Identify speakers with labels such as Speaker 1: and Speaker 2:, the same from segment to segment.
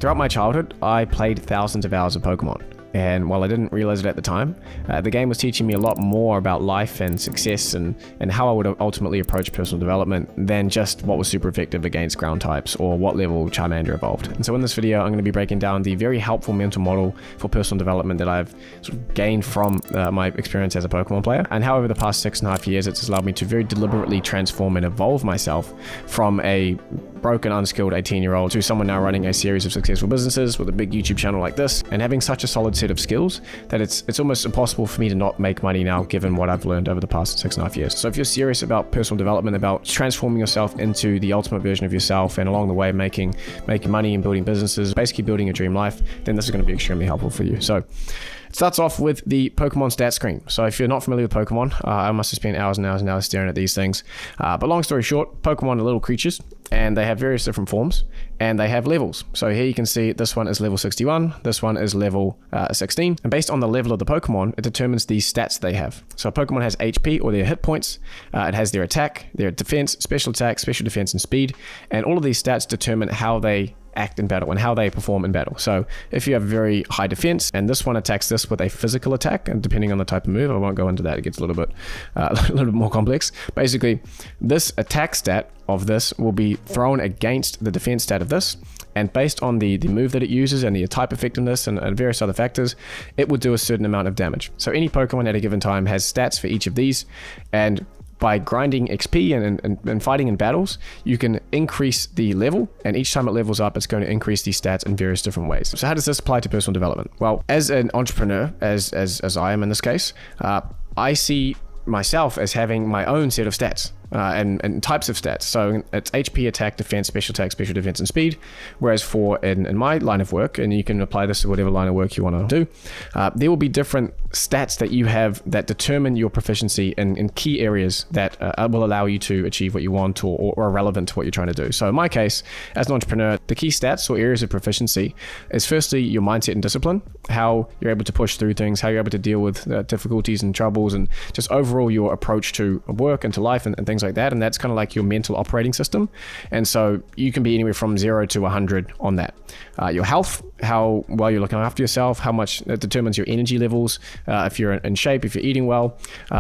Speaker 1: Throughout my childhood, I played thousands of hours of Pokemon. And while I didn't realize it at the time, the game was teaching me a lot more about life and success and how I would ultimately approach personal development than just what was super effective against ground types or what level Charmander evolved. And so in this video, I'm going to be breaking down the very helpful mental model for personal development that I've sort of gained from my experience as a Pokemon player, and how over the past 6.5 years, it's allowed me to very deliberately transform and evolve myself from a broken, unskilled 18-year-old to someone now running a series of successful businesses with a big YouTube channel like this, and having such a solid set of skills that it's almost impossible for me to not make money now, given what I've learned over the past 6.5 years. So if you're serious about personal development, about transforming yourself into the ultimate version of yourself, and along the way making money and building businesses, basically building a dream life, then this is going to be extremely helpful for you. So it starts off with the Pokemon stat screen. So if you're not familiar with Pokemon, I must have spent hours and hours and hours staring at these things. But long story short, Pokemon are little creatures, and they have various different forms, and they have levels. So here you can see this one is level 61, this one is level 16. And based on the level of the Pokemon, it determines the stats they have. So a Pokemon has HP, or their hit points. It has their attack, their defense, special attack, special defense, and speed. And all of these stats determine how they act in battle and how they perform in battle. So if you have very high defense, and this one attacks this with a physical attack, and depending on the type of move, I won't go into that, it gets a little bit more complex. Basically, this attack stat of this will be thrown against the defense stat of this, and based on the move that it uses and the type effectiveness and various other factors, it will do a certain amount of damage. So any Pokemon at a given time has stats for each of these, and by grinding XP and fighting in battles, you can increase the level, and each time it levels up, it's going to increase these stats in various different ways. So how does this apply to personal development? Well, as an entrepreneur, as I am in this case, I see myself as having my own set of stats and types of stats. So it's HP, attack, defense, special attack, special defense, and speed. Whereas for in my line of work, and you can apply this to whatever line of work you want to do, there will be different stats that you have that determine your proficiency in key areas that will allow you to achieve what you want or are relevant to what you're trying to do. So in my case, as an entrepreneur, the key stats or areas of proficiency is firstly your mindset and discipline, how you're able to push through things, how you're able to deal with difficulties and troubles, and just overall your approach to work and to life and things like that. And that's kind of like your mental operating system. And so you can be anywhere from 0 to 100 on that. Your health, how well you're looking after yourself, how much it determines your energy levels, if you're in shape, if you're eating well.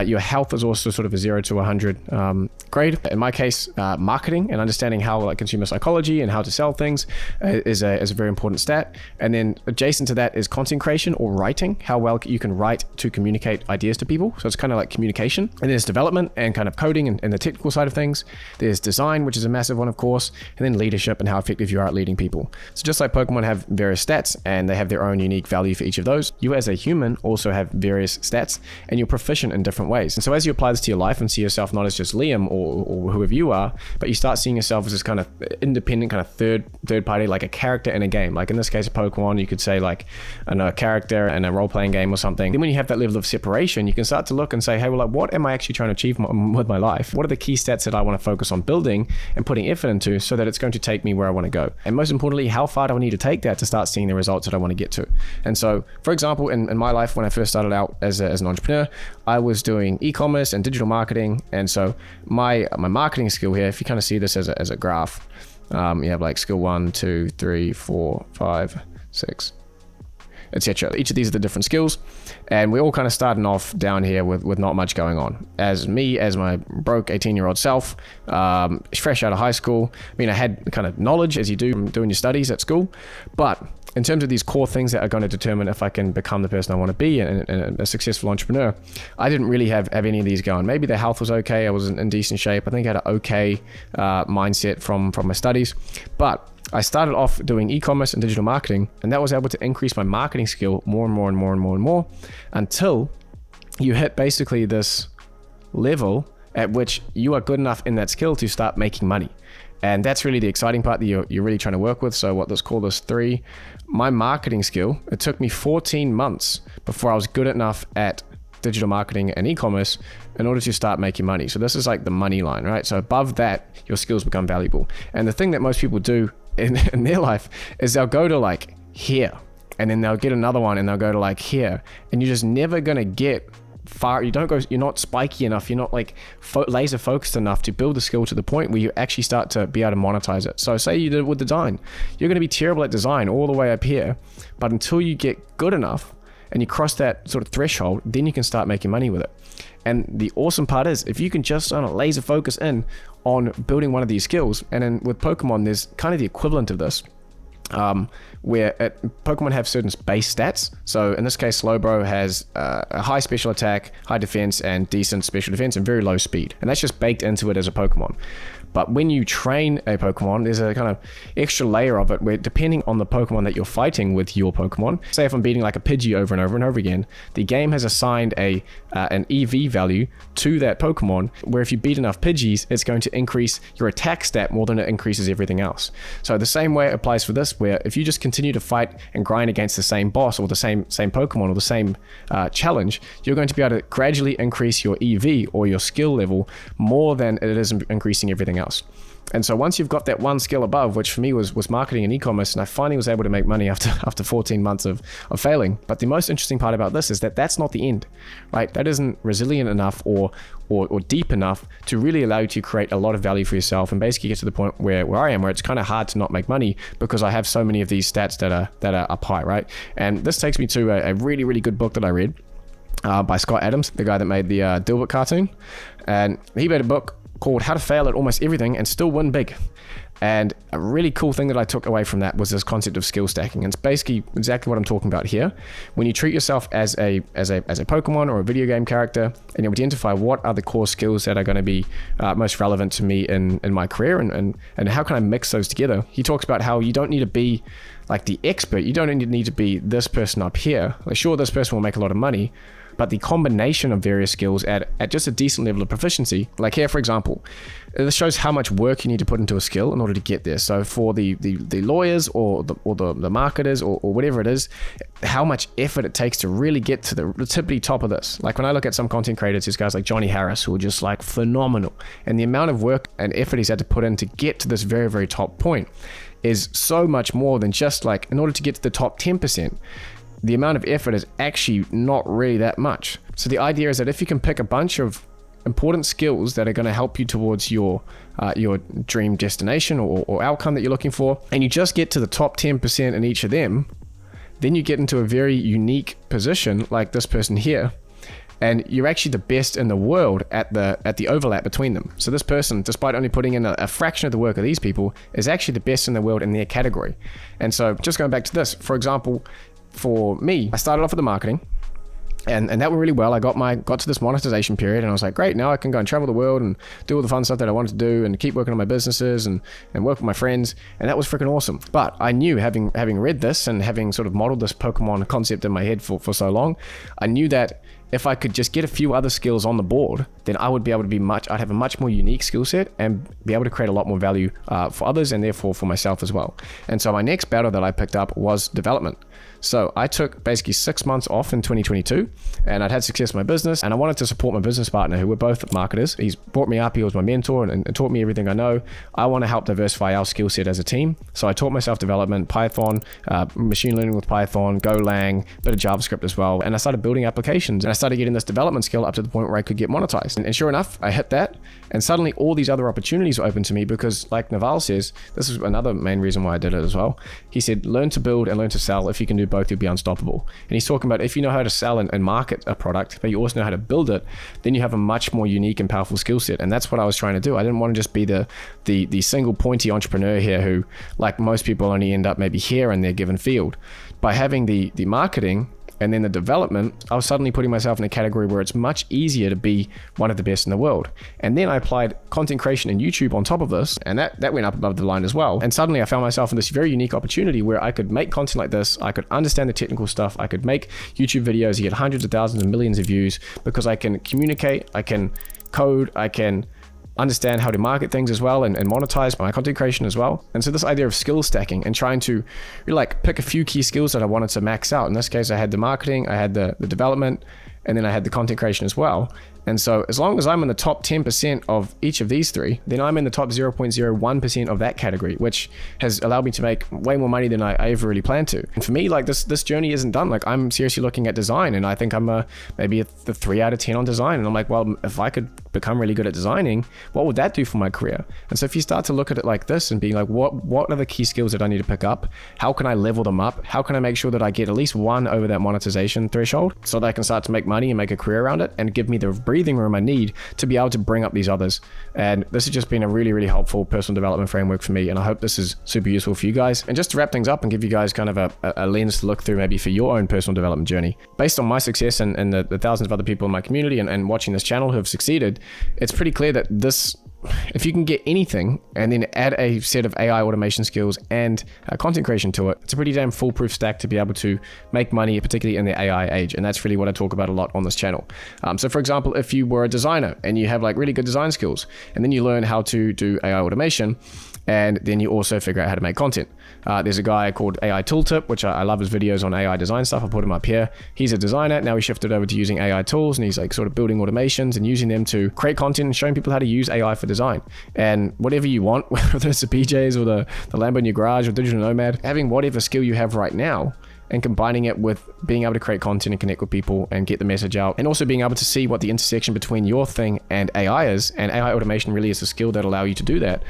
Speaker 1: Your health is also sort of a 0 to 100 grade. In my case, marketing and understanding how consumer psychology and how to sell things is a very important stat. And then adjacent to that is content creation or writing, how well you can write to communicate ideas to people. So it's kind of like communication. And there's development and kind of coding and the technical side of things. There's design, which is a massive one, of course, and then leadership and how effective you are at leading people. So just like Pokemon have various stats and they have their own unique value for each of those, you as a human also have various stats, and you're proficient in different ways. And so as you apply this to your life and see yourself not as just Liam or whoever you are, but you start seeing yourself as this kind of independent kind of third party, like a character in a game. Like in this case of Pokemon, you could say like a character in a role-playing game or something. Then when you have that level of separation, you can start to look and say, hey, well, like, what am I actually trying to achieve with my life? What are the key stats that I want to focus on building and putting effort into so that it's going to take me where I want to go? And most importantly, how far do I need to take that to start seeing the results that I want to get to? And so, for example, in my life, when I first started out as an entrepreneur, I was doing e-commerce and digital marketing. And so my marketing skill here, if you kind of see this as a graph, you have like skill 1, 2, 3, 4, 5, 6, etc. Each of these are the different skills, and we're all kind of starting off down here with not much going on. As my broke 18-year-old self, fresh out of high school, I mean, I had kind of knowledge as you do from doing your studies at school, but in terms of these core things that are going to determine if I can become the person I want to be and a successful entrepreneur, I didn't really have any of these going. Maybe the health was okay, I was in decent shape, I think I had an okay mindset from my studies, but I started off doing e-commerce and digital marketing, and that was able to increase my marketing skill more and more until you hit basically this level at which you are good enough in that skill to start making money. And that's really the exciting part that you're really trying to work with. So let's call this 3. My marketing skill, it took me 14 months before I was good enough at digital marketing and e-commerce in order to start making money. So this is like the money line, right? So above that, your skills become valuable. And the thing that most people do in their life is they'll go to like here, and then they'll get another one and they'll go to like here, and you're just never going to get you're not spiky enough, you're not like laser focused enough to build the skill to the point where you actually start to be able to monetize it. So say you did it with design, you're going to be terrible at design all the way up here, but until you get good enough and you cross that sort of threshold, then you can start making money with it. And the awesome part is, if you can just laser focus in on building one of these skills, and then with Pokemon, there's kind of the equivalent of this, where Pokemon have certain base stats. So in this case, Slowbro has a high special attack, high defense, and decent special defense, and very low speed. And that's just baked into it as a Pokemon. But when you train a Pokemon, there's a kind of extra layer of it where, depending on the Pokemon that you're fighting with your Pokemon, say if I'm beating like a Pidgey over and over and over again, the game has assigned an EV value to that Pokemon, where if you beat enough Pidgeys, it's going to increase your attack stat more than it increases everything else. So the same way it applies for this, where if you just continue to fight and grind against the same boss or the same Pokemon or the same challenge, you're going to be able to gradually increase your EV or your skill level more than it is increasing everything else. And so once you've got that one skill above, which for me was marketing and e-commerce, and I finally was able to make money after 14 months of failing. But the most interesting part about this is that that's not the end, right? That isn't resilient enough or deep enough to really allow you to create a lot of value for yourself and basically get to the point where I am, where it's kind of hard to not make money because I have so many of these stats that are up high, right? And this takes me to a really, really good book that I read by Scott Adams, the guy that made the Dilbert cartoon. And he made a book called How to Fail at Almost Everything and Still Win Big. And a really cool thing that I took away from that was this concept of skill stacking. And it's basically exactly what I'm talking about here. When you treat yourself as a Pokemon or a video game character, and you identify what are the core skills that are going to be most relevant to me in my career, and how can I mix those together. He talks about how you don't need to be like the expert. You don't need to be this person up here. Like, sure, this person will make a lot of money, but the combination of various skills at just a decent level of proficiency, like here, for example, this shows how much work you need to put into a skill in order to get there. So for the lawyers or the marketers or whatever it is, how much effort it takes to really get to the tippity top of this. Like when I look at some content creators, there's guys like Johnny Harris who are just like phenomenal. And the amount of work and effort he's had to put in to get to this very, very top point is so much more than just like, in order to get to the top 10%, the amount of effort is actually not really that much. So the idea is that if you can pick a bunch of important skills that are going to help you towards your dream destination or outcome that you're looking for, and you just get to the top 10% in each of them, then you get into a very unique position like this person here. And you're actually the best in the world at the overlap between them. So this person, despite only putting in a fraction of the work of these people, is actually the best in the world in their category. And so just going back to this, for example, for me, I started off with the marketing, and that went really well. I got to this monetization period, and I was like, great, now I can go and travel the world and do all the fun stuff that I wanted to do and keep working on my businesses and work with my friends, and that was freaking awesome. But I knew, having read this and having sort of modeled this Pokemon concept in my head for so long, I knew that if I could just get a few other skills on the board, then I would be able to I'd have a much more unique skill set and be able to create a lot more value for others and therefore for myself as well. And so my next battle that I picked up was development. So I took basically 6 months off in 2022, and I'd had success in my business, and I wanted to support my business partner, who were both marketers. He's brought me up, he was my mentor and taught me everything I know. I want to help diversify our skill set as a team. So I taught myself development, Python, machine learning with Python, Golang, bit of JavaScript as well. And I started building applications, and I started getting this development skill up to the point where I could get monetized. And sure enough, I hit that, and suddenly all these other opportunities were open to me because, like Naval says, this is another main reason why I did it as well. He said, learn to build and learn to sell. If you can do both, you'll be unstoppable. And he's talking about if you know how to sell and market a product, but you also know how to build it, then you have a much more unique and powerful skill set. And that's what I was trying to do. I didn't want to just be the single pointy entrepreneur here who, like most people, only end up maybe here in their given field. By having the marketing and then the development, I was suddenly putting myself in a category where it's much easier to be one of the best in the world. And then I applied content creation and YouTube on top of this, and that went up above the line as well. And suddenly I found myself in this very unique opportunity where I could make content like this, I could understand the technical stuff, I could make YouTube videos, get hundreds of thousands and millions of views because I can communicate, I can code, I can understand how to market things as well and monetize my content creation as well. And so this idea of skill stacking and trying to really like pick a few key skills that I wanted to max out. In this case, I had the marketing, I had the development, and then I had the content creation as well. And so as long as I'm in the top 10% of each of these three, then I'm in the top 0.01% of that category, which has allowed me to make way more money than I ever really planned to. And for me, like this journey isn't done. Like I'm seriously looking at design, and I think I'm maybe the 3 out of 10 on design. And I'm like, well, if I could become really good at designing, what would that do for my career? And so if you start to look at it like this and being like, what are the key skills that I need to pick up? How can I level them up? How can I make sure that I get at least one over that monetization threshold so that I can start to make money and make a career around it and give me the breathing room I need to be able to bring up these others? And this has just been a really, really helpful personal development framework for me, and I hope this is super useful for you guys. And just to wrap things up and give you guys kind of a lens to look through maybe for your own personal development journey, based on my success and the thousands of other people in my community and watching this channel who have succeeded, it's pretty clear that if you can get anything and then add a set of AI automation skills and content creation to it, it's a pretty damn foolproof stack to be able to make money, particularly in the AI age. And that's really what I talk about a lot on this channel. So for example, if you were a designer and you have like really good design skills, and then you learn how to do AI automation, and then you also figure out how to make content. There's a guy called AI Tooltip, which I love his videos on AI design stuff. I'll put him up here. He's a designer. Now he shifted over to using AI tools, and he's like sort of building automations and using them to create content and showing people how to use AI for design. And whatever you want, whether it's the PJs or the Lambo in your garage or digital nomad, having whatever skill you have right now and combining it with being able to create content and connect with people and get the message out, and also being able to see what the intersection between your thing and AI is, and AI automation really is a skill that allow you to do that,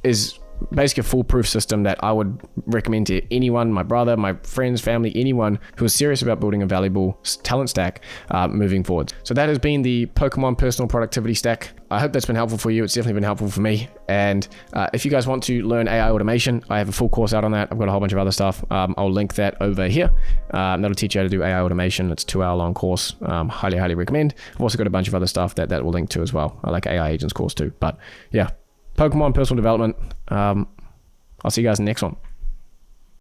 Speaker 1: is basically a foolproof system that I would recommend to anyone, my brother, my friends, family, anyone who is serious about building a valuable talent stack moving forward. So that has been the Pokemon Personal Productivity Stack. I hope that's been helpful for you. It's definitely been helpful for me. And if you guys want to learn AI automation, I have a full course out on that. I've got a whole bunch of other stuff. I'll link that over here. That'll teach you how to do AI automation. It's a 2-hour long course. Highly, highly recommend. I've also got a bunch of other stuff that will link to as well. I like AI agents course too. But yeah, Pokemon Personal Development. I'll see you guys in the next one.